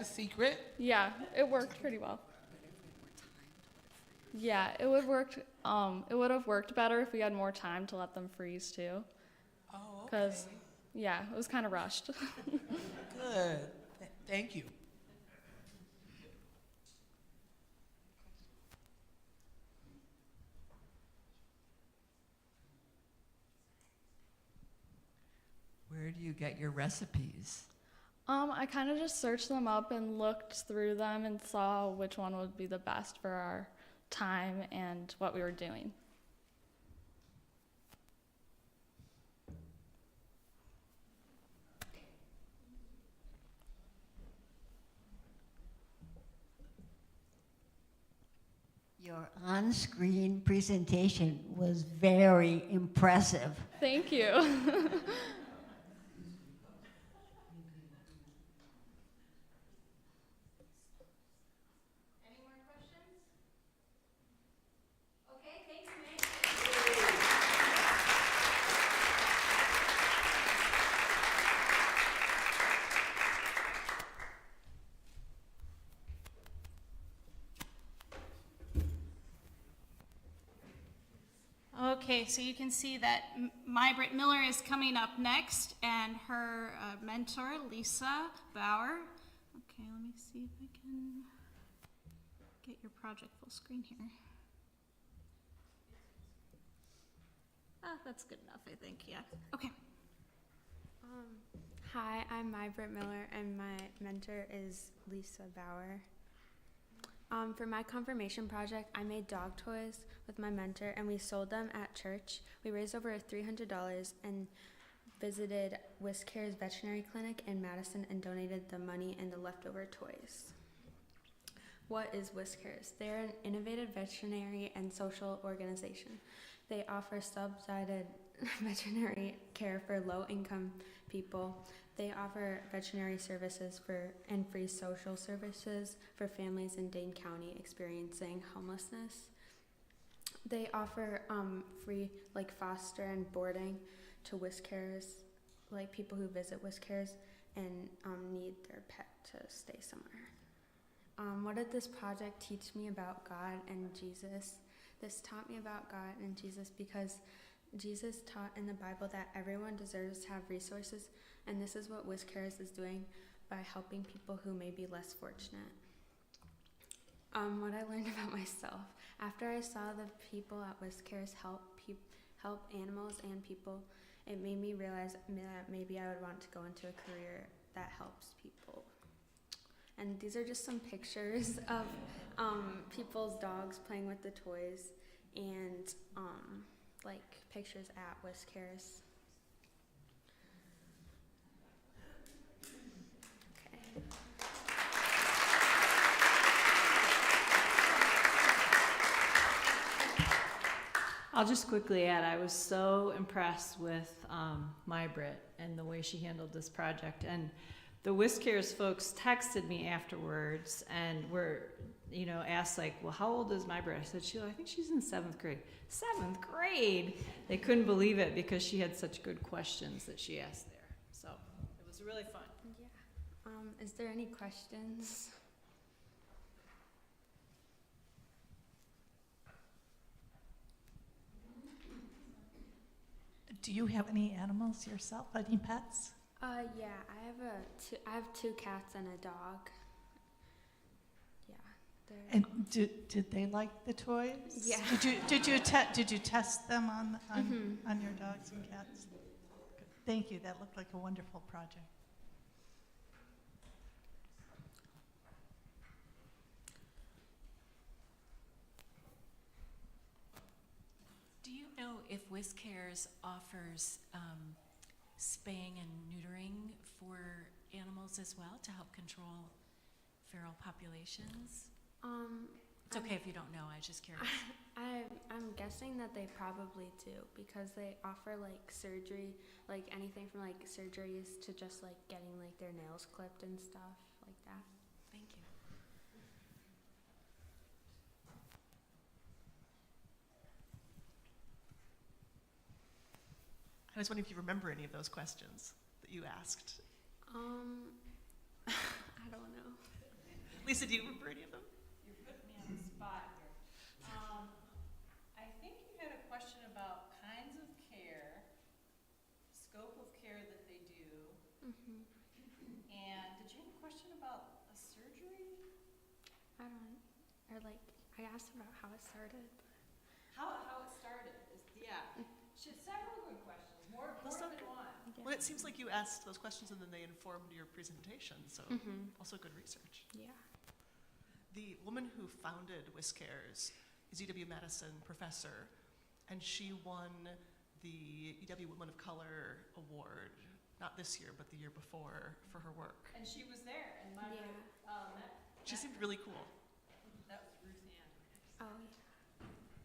the secret? Yeah, it worked pretty well. Yeah, it would worked. It would have worked better if we had more time to let them freeze too. Oh, okay. Because, yeah, it was kind of rushed. Good. Thank you. Where do you get your recipes? I kind of just searched them up and looked through them and saw which one would be the best for our time and what we were doing. Your on-screen presentation was very impressive. Thank you. Okay, so you can see that Mybrit Miller is coming up next, and her mentor, Lisa Bauer. Okay, let me see if I can get your project full screen here. Ah, that's good enough, I think, yeah. Okay. Hi, I'm Mybrit Miller, and my mentor is Lisa Bauer. For my confirmation project, I made dog toys with my mentor, and we sold them at church. We raised over $300 and visited WisCare's veterinary clinic in Madison and donated the money and the leftover toys. What is WisCare's? They're an innovative veterinary and social organization. They offer subsidized veterinary care for low-income people. They offer veterinary services and free social services for families in Dane County experiencing homelessness. They offer free foster and boarding to WisCares, people who visit WisCares and need their pet to stay somewhere. What did this project teach me about God and Jesus? This taught me about God and Jesus because Jesus taught in the Bible that everyone deserves to have resources, and this is what WisCares is doing by helping people who may be less fortunate. What I learned about myself. After I saw the people at WisCares help animals and people, it made me realize that maybe I would want to go into a career that helps people. And these are just some pictures of people's dogs playing with the toys and pictures at WisCares. Okay. I'll just quickly add, I was so impressed with Mybrit and the way she handled this project. And the WisCares folks texted me afterwards and were, asked well, how old is Mybrit? I said, I think she's in 7th grade. 7th grade? They couldn't believe it because she had such good questions that she asked there. So it was really fun. Yeah. Is there any questions? Do you have any animals yourself? Any pets? Yeah, I have 2 cats and a dog. Yeah. And did they like the toys? Yeah. Did you test them on your dogs and cats? Thank you. That looked like a wonderful project. Do you know if WisCares offers spaying and neutering for animals as well to help control feral populations? It's okay if you don't know, I was just curious. I'm guessing that they probably do because they offer surgery, anything from surgeries to just getting their nails clipped and stuff like that. Thank you. I was wondering if you remember any of those questions that you asked. I don't know. Lisa, do you remember any of them? You're putting me on the spot here. I think you had a question about kinds of care, scope of care that they do, and did you have a question about a surgery? I don't, or like, I asked about how it started. How it started? She had several good questions, more so than good. one. Well, it seems like you asked those questions and then they informed your presentation, so also good research. Yeah. The woman who founded WisCares is UW-Madison professor, and she won the UW Women of Color Award, not this year, but the year before, for her work. And she was there, and my She seemed really cool. that was Ruth Ann. Oh,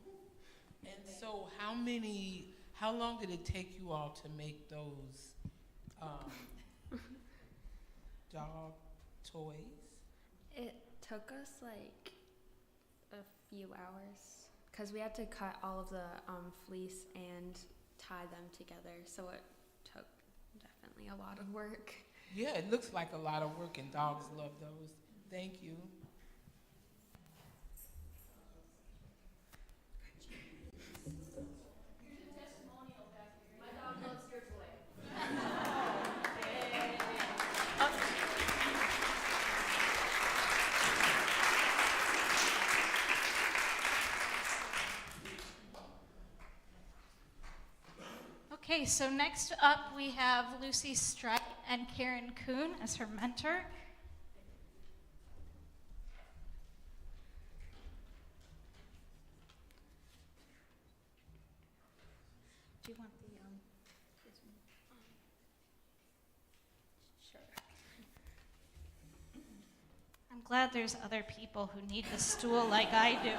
yeah. And so how long did it take you all to make those dog toys? It took us like a few hours because we had to cut all of the fleece and tie them together, so it took definitely a lot of work. Yeah, it looks like a lot of work, and dogs love those. Thank you. Okay, so next up we have Lucy Strite and Karen Kuhn as her mentor. Do you want the this one? Sure. I'm glad there's other people who need the stool like I do.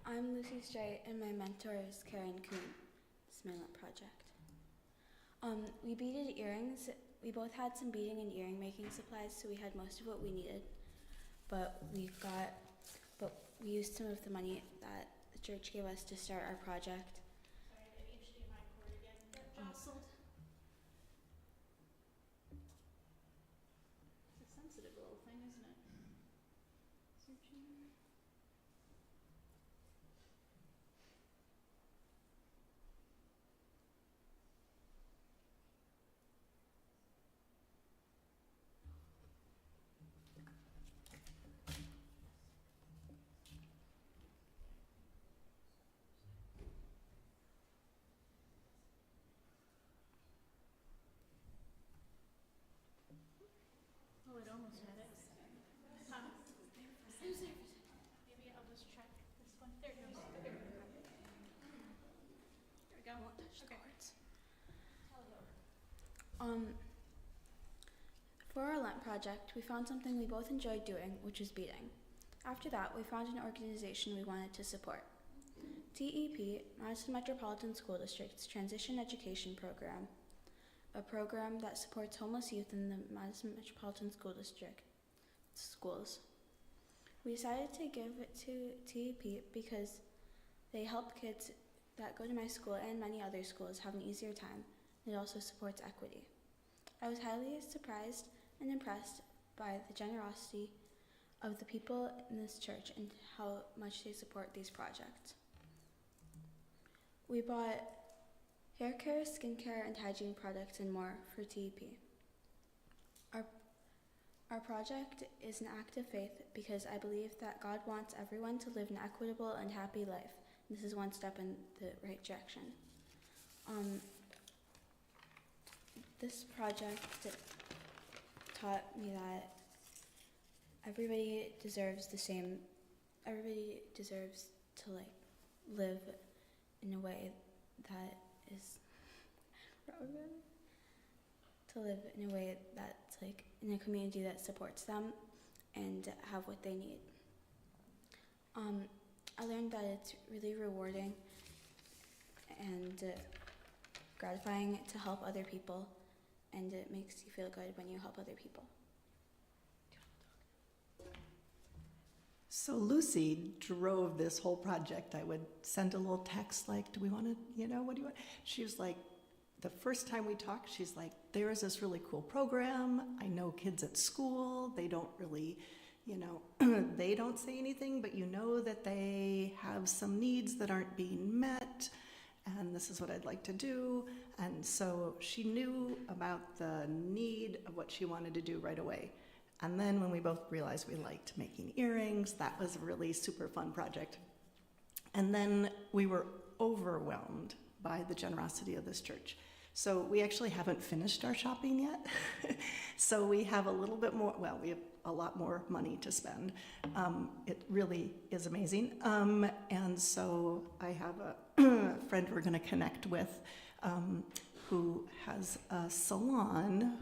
I'm Lucy Strite, and my mentor is Karen Kuhn, Lent project. We beaded earrings. We both had some beading and earring making supplies, so we had most of what we needed. But we used some of the money that the church gave us to start our project. Sorry, the HDMI cord again got jostled. It's a sensitive little thing, isn't it? Searching. Oh, it almost had it. Huh? Maybe I'll just check this one. There it goes. There we go. There we go. Won't touch the cords. For our Lent project, we found something we both enjoyed doing, which was beading. After that, we found an organization we wanted to support. TEP, Madison Metropolitan School District's Transition Education Program, a program that supports homeless youth in the Madison Metropolitan School District schools. We decided to give it to TEP because they help kids that go to my school and many other schools have an easier time, and it also supports equity. I was highly surprised and impressed by the generosity of the people in this church and how much they support these projects. We bought hair care, skincare, and hygiene products and more for TEP. Our project is an act of faith because I believe that God wants everyone to live an equitable and happy life. This is one step in the right direction. This project taught me that everybody deserves the same. Everybody deserves to live in a way that is to live in a way that's in a community that supports them and have what they need. I learned that it's really rewarding and gratifying to help other people, and it makes you feel good when you help other people. So Lucy drove this whole project. I would send a little text like, do we want to, what do you want? She was like, the first time we talked, she's like, there is this really cool program. I know kids at school, they don't really, they don't say anything, but you know that they have some needs that aren't being met, and this is what I'd like to do. And so she knew about the need of what she wanted to do right away. And then when we both realized we liked making earrings, that was a really super fun project. And then we were overwhelmed by the generosity of this church. So we actually haven't finished our shopping yet. So we have a little bit more, well, we have a lot more money to spend. It really is amazing. And so I have a friend we're gonna connect with who has a salon,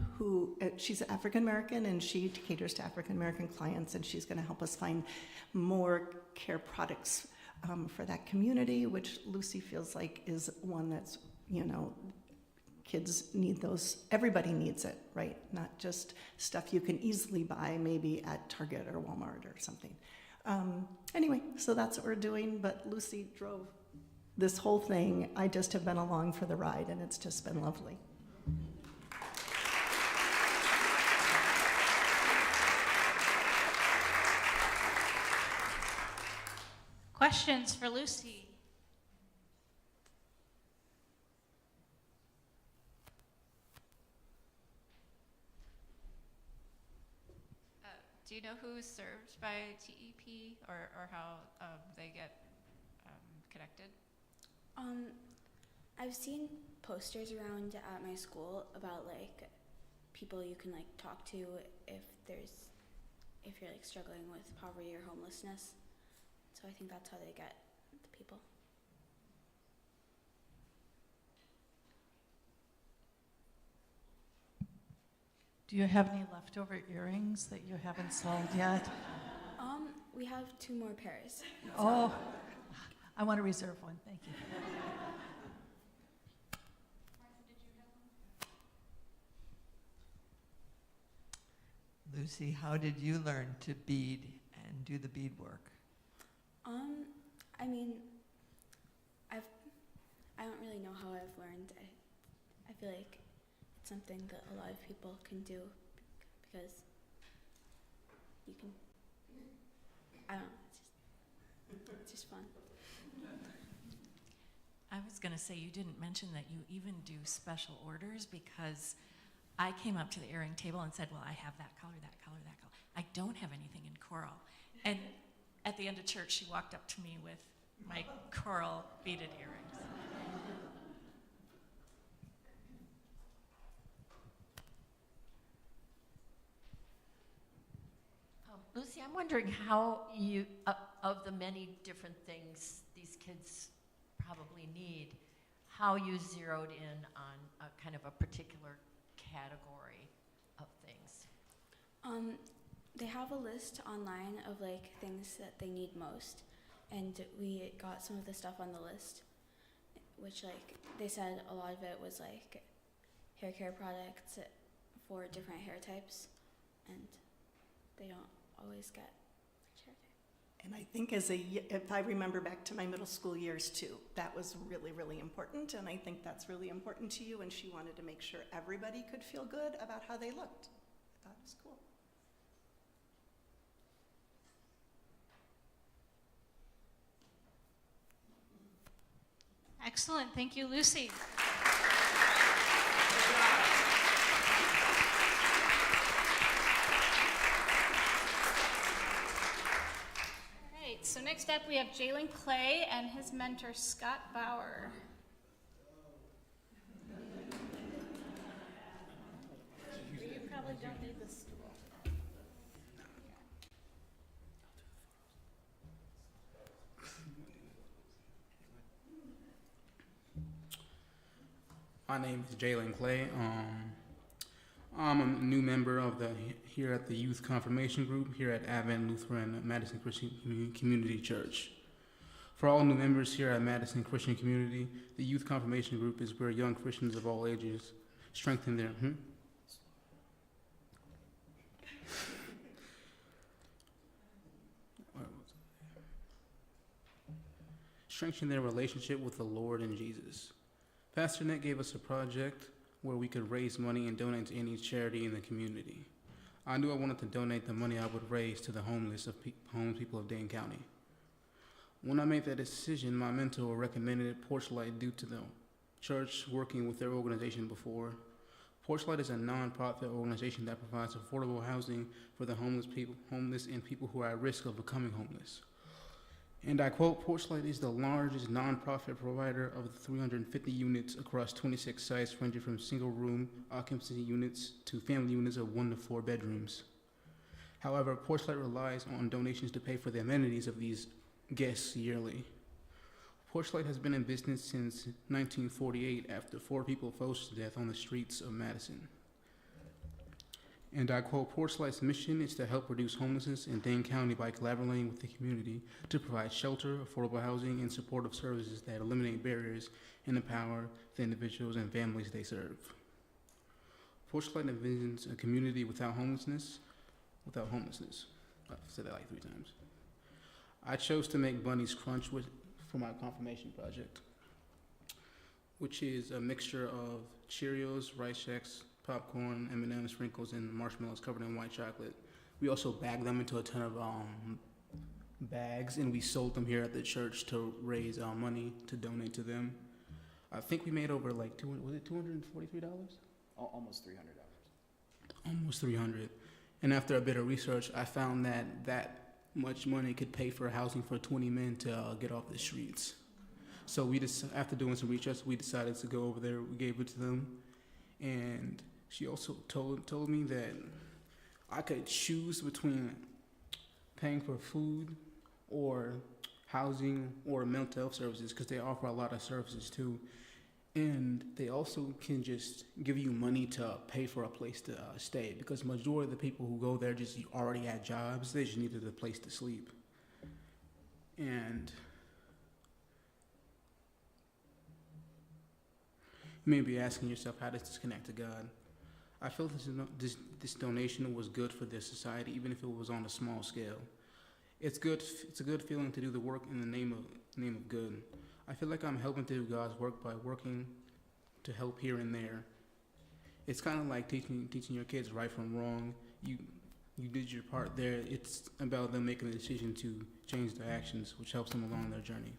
she's African-American and she caters to African-American clients, and she's gonna help us find more care products for that community, which Lucy feels like is one that's, kids need those, everybody needs it, right? Not just stuff you can easily buy maybe at Target or Walmart or something. Anyway, so that's what we're doing, but Lucy drove this whole thing. I just have been along for the ride, and it's just been lovely. Questions for Lucy? Do you know who's served by TEP or how they get connected? I've seen posters around at my school about like people you can like talk to if you're like struggling with poverty or homelessness. So I think that's how they get the people. Do you have any leftover earrings that you haven't sold yet? We have 2 more pairs. Oh, I want to reserve one, thank you. Lucy, how did you learn to bead and do the beadwork? I mean, I don't really know how I've learned. I feel like it's something that a lot of people can do because you can, I don't know, it's just fun. I was going to say, you didn't mention that you even do special orders, because I came up to the earring table and said, well, I have that color, that color, that color. I don't have anything in coral. And at the end of church, she walked up to me with my coral beaded earrings. Lucy, I'm wondering how you, of the many different things these kids probably need, how you zeroed in on a kind of a particular category of things. They have a list online of like things that they need most, and we got some of the stuff on the list, which like they said a lot of it was like hair care products for different hair types, and they don't always get hair care. And I think if I remember back to my middle school years too, that was really, really important, and I think that's really important to you, and she wanted to make sure everybody could feel good about how they looked. I thought it was cool. Excellent, thank you, Lucy. All right, so next up we have Jalen Clay and his mentor, Scott Bauer. You probably don't need the stool. My name is Jalen Clay. I'm a new member of here at the Youth Confirmation Group here at Advent Lutheran Madison Christian Community Church. For all new members here at Madison Christian Community, the Youth Confirmation Group is where young Christians of all ages strengthen their strengthen their relationship with the Lord and Jesus. Pastor Nick gave us a project where we could raise money and donate to any charity in the community. I knew I wanted to donate the money I would raise to the homeless people of Dane County. When I made that decision, my mentor recommended Porchlight due to the church working with their organization before. Porchlight is a non-profit organization that provides affordable housing for the homeless and people who are at risk of becoming homeless. And I quote, Porchlight is the largest non-profit provider of 350 units across 26 sites, ranging from single-room occupancy units to family units of 1 to 4 bedrooms. However, Porchlight relies on donations to pay for the amenities of these guests yearly. Porchlight has been in business since 1948 after 4 people froze to death on the streets of Madison. And I quote, Porchlight's mission is to help reduce homelessness in Dane County by collaborating with the community to provide shelter, affordable housing, and supportive services that eliminate barriers and empower the individuals and families they serve. Porchlight envisions a community without homelessness. I've said that like 3 times. I chose to make Bunny's Crunch for my confirmation project, which is a mixture of Cheerios, Rice Shacks, popcorn, M&M sprinkles, and marshmallows covered in white chocolate. We also bagged them into a ton of bags, and we sold them here at the church to raise money to donate to them. I think we made over like $243? Almost $300. Almost 300. And after a bit of research, I found that much money could pay for housing for 20 men to get off the streets. So we just, after doing some research, we decided to go over there. We gave it to them, and she also told me that I could choose between paying for food or housing or mental health services, because they offer a lot of services too. And they also can just give you money to pay for a place to stay, because majority of the people who go there just already had jobs. They just needed a place to sleep. And you may be asking yourself, how does this connect to God? I feel this donation was good for this society, even if it was on a small scale. It's good. It's a good feeling to do the work in the name of good. I feel like I'm helping to do God's work by working to help here and there. It's kind of like teaching your kids right from wrong. You did your part there. It's about them making a decision to change their actions, which helps them along their journey.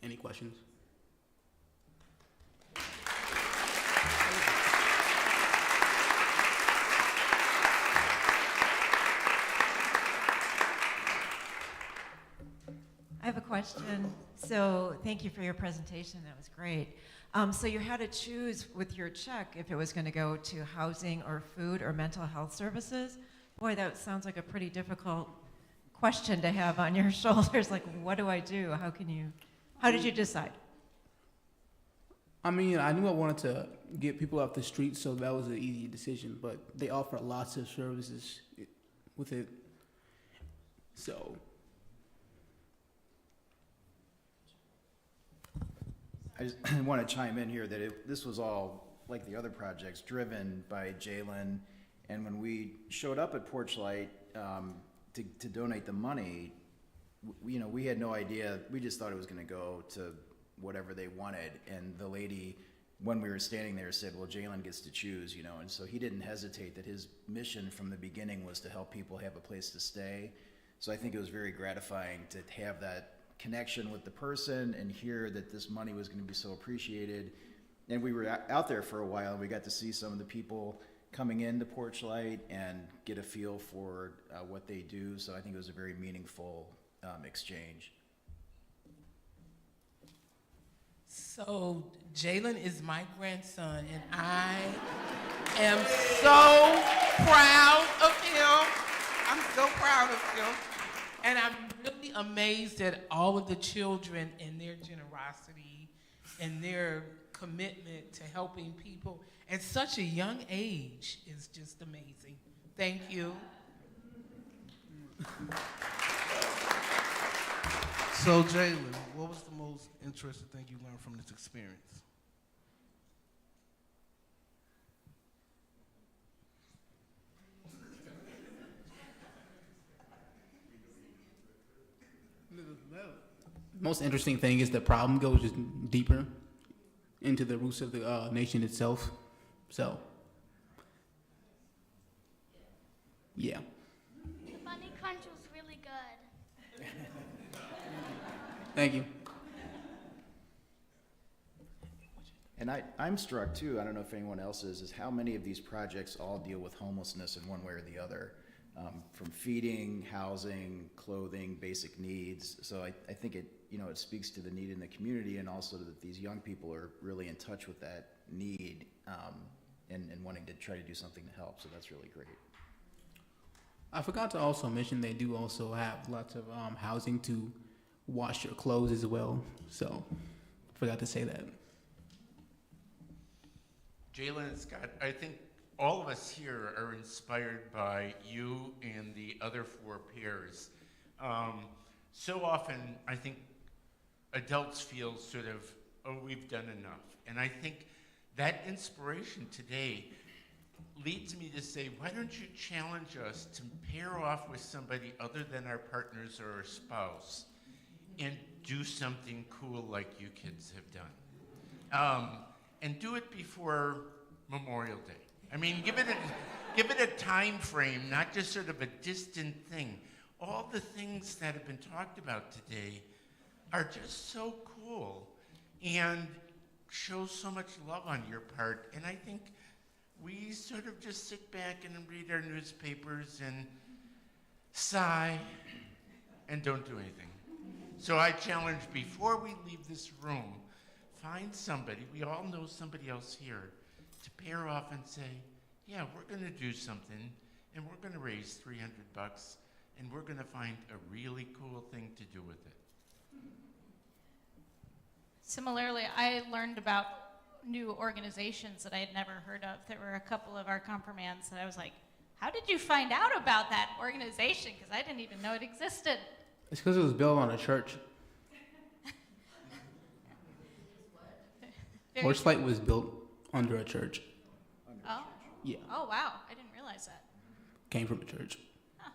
Any questions? I have a question. So thank you for your presentation. That was great. So you had to choose with your check if it was going to go to housing or food or mental health services. Boy, that sounds like a pretty difficult question to have on your shoulders. Like, what do I do? How did you decide? I mean, I knew I wanted to get people off the street, so that was an easy decision. But they offer lots of services with it. So I just want to chime in here that this was all, like the other projects, driven by Jalen. And when we showed up at Porchlight to donate the money, we had no idea. We just thought it was going to go to whatever they wanted. And the lady, when we were standing there, said, well, Jalen gets to choose, and so he didn't hesitate, that his mission from the beginning was to help people have a place to stay. So I think it was very gratifying to have that connection with the person and hear that this money was going to be so appreciated. And we were out there for a while, and we got to see some of the people coming into Porchlight and get a feel for what they do. So I think it was a very meaningful exchange. So Jalen is my grandson, and I am so proud of him. I'm so proud of him. And I'm really amazed at all of the children and their generosity and their commitment to helping people at such a young age is just amazing. Thank you. So, Jalen, what was the most interesting thing you learned from this experience? Most interesting thing is the problem goes just deeper. into the roots of the nation itself. So, yeah. The bunny crunch was really good. Thank you. And I'm struck too, I don't know if anyone else is how many of these projects all deal with homelessness in one way or the other. From feeding, housing, clothing, basic needs. So I think it speaks to the need in the community, and also that these young people are really in touch with that need and wanting to try to do something to help. So that's really great. I forgot to also mention they do also have lots of housing to wash your clothes as well. So forgot to say that. Jalen and Scott, I think all of us here are inspired by you and the other 4 pairs. So often, I think adults feel sort of, oh, we've done enough. And I think that inspiration today leads me to say, why don't you challenge us to pair off with somebody other than our partners or our spouse and do something cool like you kids have done. And do it before Memorial Day. I mean, give it a time frame, not just sort of a distant thing. All the things that have been talked about today are just so cool and show so much love on your part. And I think we sort of just sit back and read our newspapers and sigh and don't do anything. So I challenge, before we leave this room, find somebody, we all know somebody else here, to pair off and say, yeah, we're going to do something, and we're going to raise $300, and we're going to find a really cool thing to do with it. Similarly, I learned about new organizations that I had never heard of. There were a couple of our confirmands that I was like, how did you find out about that organization? Because I didn't even know it existed. It's because it was built on a church. Torchlight was built under a church. Oh. Yeah. Oh, wow. I didn't realize that. Came from a church. Huh.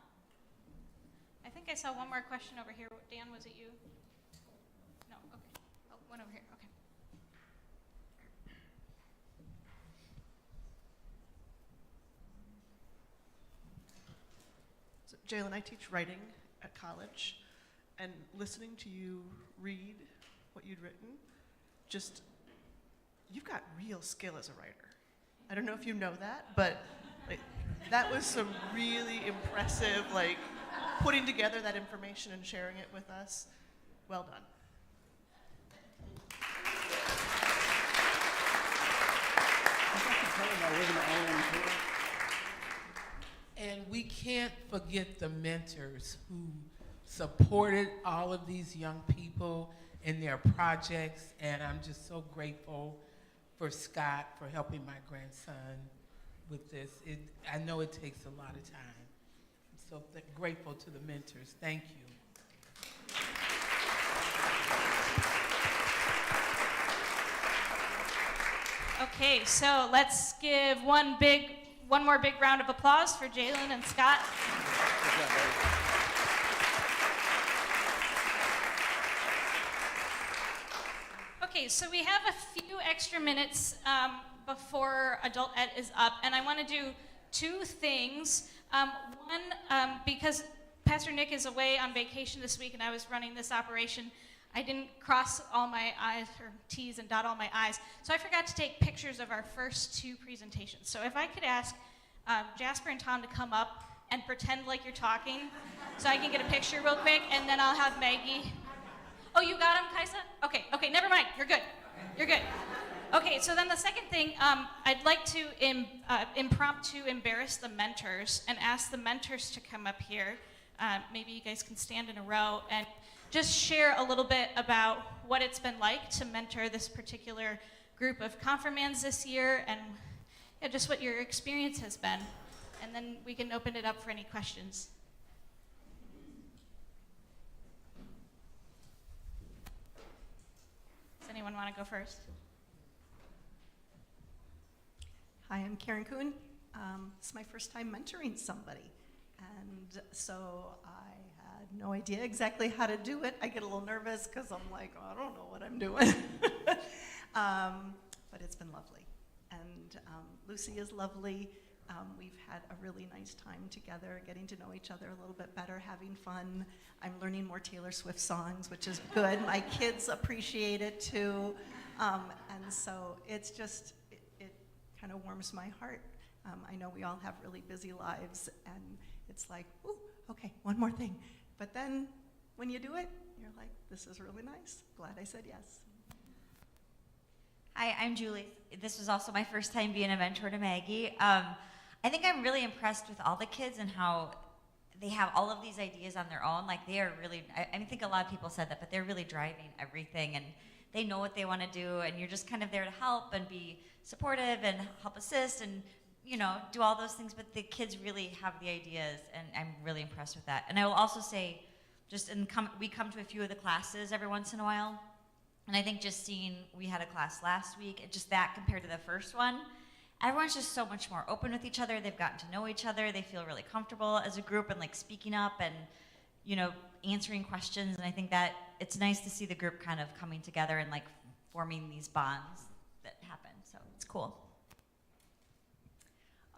I think I saw one more question over here. Dan, was it you? No, okay. Oh, one over here. Okay. So, Jalen, I teach writing at college, and listening to you read what you'd written, just, you've got real skill as a writer. I don't know if you know that, but that was some really impressive, putting together that information and sharing it with us. Well done. And we can't forget the mentors who supported all of these young people in their projects, and I'm just so grateful for Scott for helping my grandson with this. I know it takes a lot of time. I'm so grateful to the mentors. Thank you. Okay, so let's give one more big round of applause for Jalen and Scott. Okay, so we have a few extra minutes before Adult Ed is up, and I want to do two things. One, because Pastor Nick is away on vacation this week and I was running this operation, I didn't cross all my I's or T's and dot all my I's, so I forgot to take pictures of our first two presentations. So if I could ask Jasper and Tom to come up and pretend like you're talking so I can get a picture real quick, and then I'll have Maggie. Oh, you got him, Kaisa? Okay, never mind, you're good. You're good. Okay, so then the second thing, I'd like to impromptu embarrass the mentors and ask the mentors to come up here. Maybe you guys can stand in a row and just share a little bit about what it's been like to mentor this particular group of confirmands this year, and just what your experience has been. And then we can open it up for any questions. Does anyone want to go first? Hi, I'm Karen Kuhn. It's my first time mentoring somebody. And so I had no idea exactly how to do it. I get a little nervous because I'm like, oh, I don't know what I'm doing. But it's been lovely. And Lucy is lovely. We've had a really nice time together, getting to know each other a little bit better, having fun. I'm learning more Taylor Swift songs, which is good. My kids appreciate it too. And so it's just, it kind of warms my heart. I know we all have really busy lives, and it's like, ooh, okay, one more thing. But then when you do it, you're like, this is really nice. Glad I said yes. Hi, I'm Julie. This was also my first time being a mentor to Maggie. I think I'm really impressed with all the kids and how they have all of these ideas on their own. Like, they are really, I think a lot of people said that, but they're really driving everything, and they know what they want to do, and you're just kind of there to help and be supportive and help assist and, you know, do all those things. But the kids really have the ideas, and I'm really impressed with that. And I will also say, we come to a few of the classes every once in a while, and I think just seeing, we had a class last week, and just that compared to the first one, everyone's just so much more open with each other. They've gotten to know each other. They feel really comfortable as a group and like speaking up and, you know, answering questions. And I think that it's nice to see the group kind of coming together and like forming these bonds that happen. So it's cool.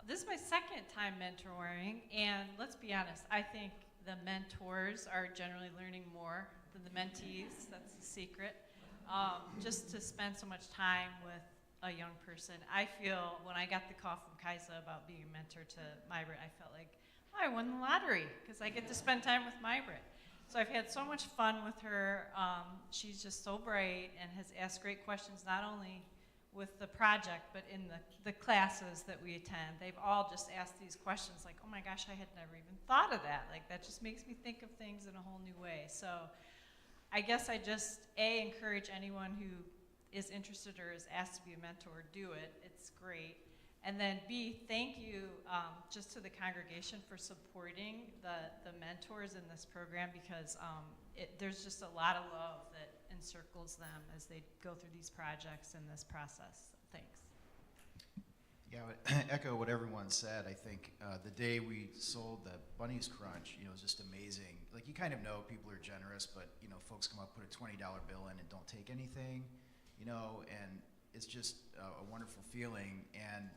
This is my second time mentoring, and let's be honest, I think the mentors are generally learning more than the mentees. That's the secret. Just to spend so much time with a young person. I feel when I got the call from Kaisa about being a mentor to Mybrit, I felt like, oh, I won the lottery because I get to spend time with Mybrit. So I've had so much fun with her. She's just so bright and has asked great questions, not only with the project, but in the classes that we attend. They've all just asked these questions like, oh my gosh, I had never even thought of that. Like, that just makes me think of things in a whole new way. So I guess I just, A, encourage anyone who is interested or is asked to be a mentor, do it. It's great. And then B, thank you just to the congregation for supporting the mentors in this program, because there's just a lot of love that encircles them as they go through these projects and this process. Thanks. Yeah, I would echo what everyone said. I think the day we sold the Bunny's Crunch, you know, it was just amazing. Like, you kind of know people are generous, but, you know, folks come up, put a $20 bill in and don't take anything, you know, and it's just a wonderful feeling. And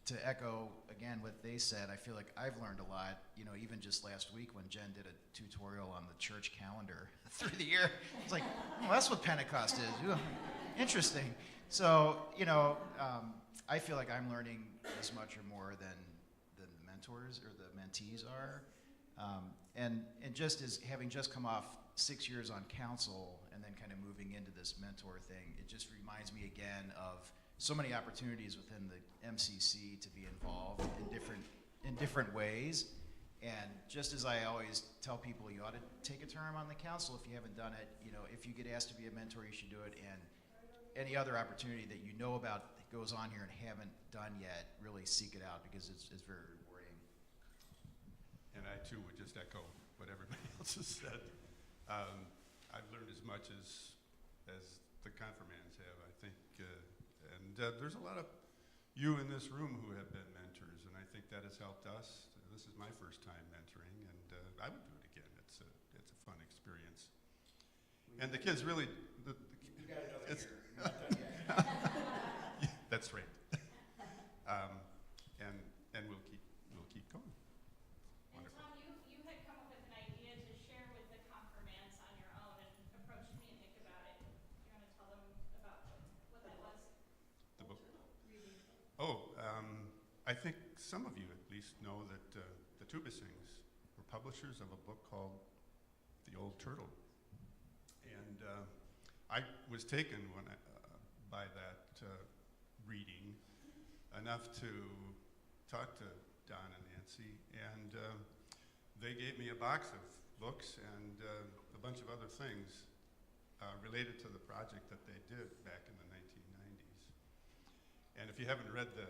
to echo, again, what they said, I feel like I've learned a lot, you know, even just last week when Jen did a tutorial on the church calendar through the year. It's like, oh, that's what Pentecost is. Ooh, interesting. So, you know, I feel like I'm learning as much or more than the mentors or the mentees are. And just as having just come off 6 years on council and then kind of moving into this mentor thing, it just reminds me again of so many opportunities within the MCC to be involved in different ways. And just as I always tell people, you ought to take a term on the council if you haven't done it. You know, if you get asked to be a mentor, you should do it. And any other opportunity that you know about that goes on here and haven't done yet, really seek it out, because it's very rewarding. And I too would just echo what everybody else has said. I've learned as much as the confirmands have, I think. There's a lot of you in this room who have been mentors, and I think that has helped us. This is my first time mentoring, and I would do it again. It's a fun experience. And the kids really... You got another year. You're not done yet. That's right. And we'll keep going. Wonderful. And Tom, you had come up with an idea to share with the confirmands on your own and approached me and think about it. Do you want to tell them about what that was? The book? Oh, I think some of you at least know that the Tubisings were publishers of a book called The Old Turtle. And I was taken by that reading enough to talk to Don and Nancy, and they gave me a box of books and a bunch of other things related to the project that they did back in the 1990s. And if you haven't read the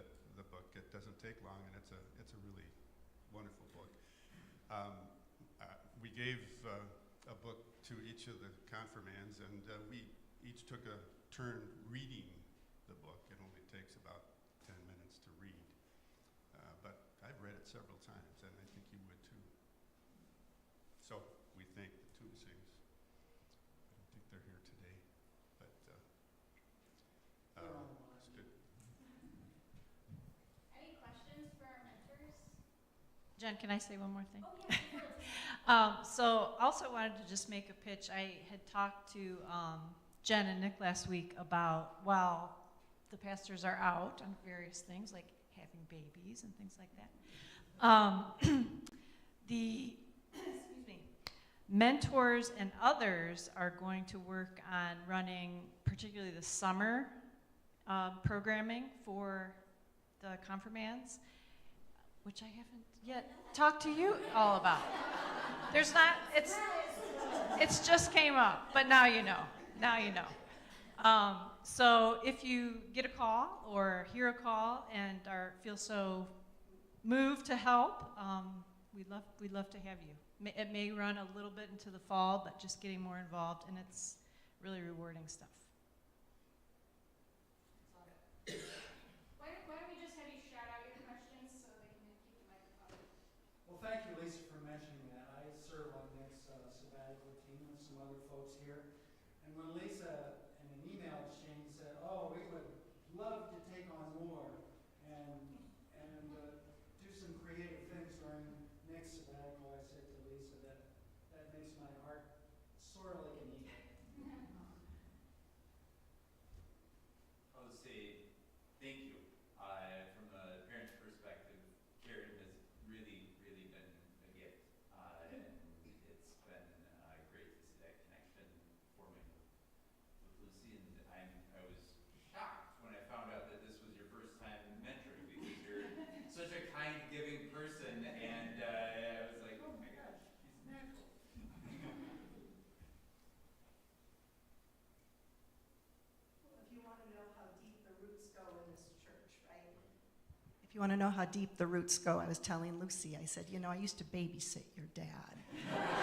book, it doesn't take long, and it's a really wonderful book. We gave a book to each of the confirmands, and we each took a turn reading the book. It only takes about 10 minutes to read. But I've read it several times, and I think you would too. So we thank the Tubisings. I don't think they're here today, but Jen, can I say one more thing? So also wanted to just make a pitch. I had talked to Jen and Nick last week about, while the pastors are out on various things like having babies and things like that, the excuse me, mentors and others are going to work on running particularly the summer programming for the confirmands, which I haven't yet talked to you all about. There's not, it's just came up, but now you know. Now you know. So if you get a call or hear a call and feel so moved to help, we'd love to have you. It may run a little bit into the fall, but just getting more involved, and it's really rewarding stuff. Why don't we just have you shout out your questions so they can keep the microphone? Well, thank you, Lisa, for mentioning that. I serve on Nick's sabbatical team with some other folks here. And when Lisa, in an email exchange, said, "Oh, we would love to take on more and do some creative things during Nick's sabbatical," I said to Lisa that makes my heart soar like an eagle. I'll just say thank you. From a parent's perspective, Karen has really, really been a gift. And it's been great to see that connection forming with Lucy. And I was shocked when I found out that this was your first time mentoring, because you're such a kind, giving person. And I was like, oh my gosh, she's natural. If you want to know how deep the roots go in this church, right? If you want to know how deep the roots go, I was telling Lucy, I said, you know, I used to babysit your dad,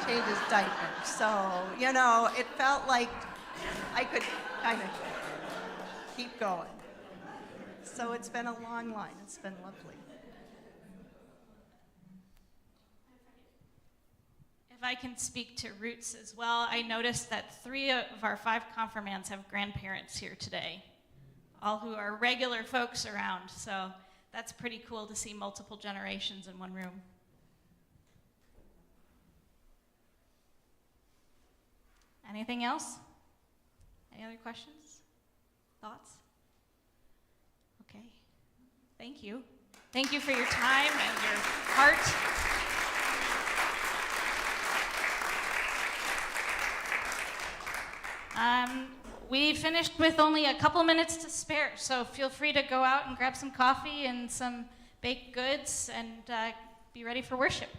change his diapers. So, you know, it felt like I could kind of keep going. So it's been a long line. It's been lovely. If I can speak to Roots as well, I noticed that 3 of our 5 confirmands have grandparents here today, all who are regular folks around. So that's pretty cool to see multiple generations in one room. Anything else? Any other questions? Thoughts? Okay. Thank you. Thank you for your time and your heart. We finished with only a couple minutes to spare, so feel free to go out and grab some coffee and some baked goods and be ready for worship.